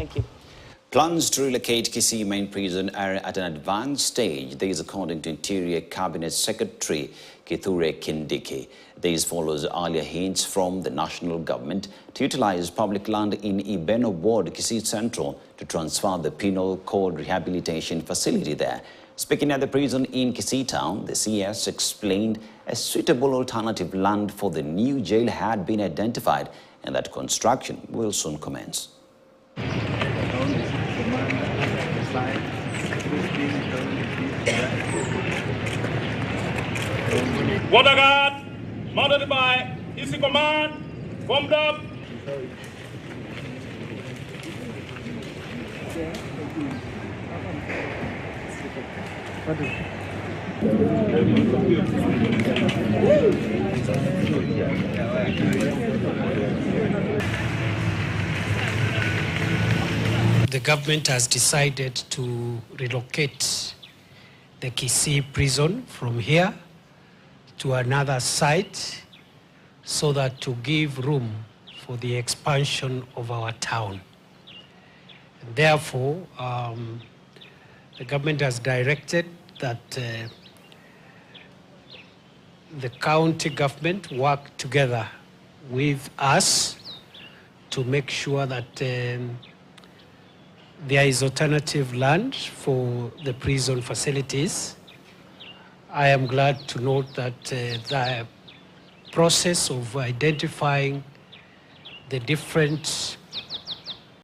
Thank you. Plans to relocate Kisii main prison are at an advanced stage. This according to Interior Cabinet Secretary Kithure Kindiki. This follows earlier hints from the national government to utilize public land in Ibeno Ward, Kisii Central, to transfer the penal code rehabilitation facility there. Speaking at the prison in Kisii town, the CS explained a suitable alternative land for the new jail had been identified and that construction will soon commence. Water guard, mounted by Easy Command, formed up. The government has decided to relocate the Kisii prison from here to another site so that to give room for the expansion of our town. And therefore, the government has directed that the county government work together with us to make sure that there is alternative land for the prison facilities. I am glad to note that the process of identifying the different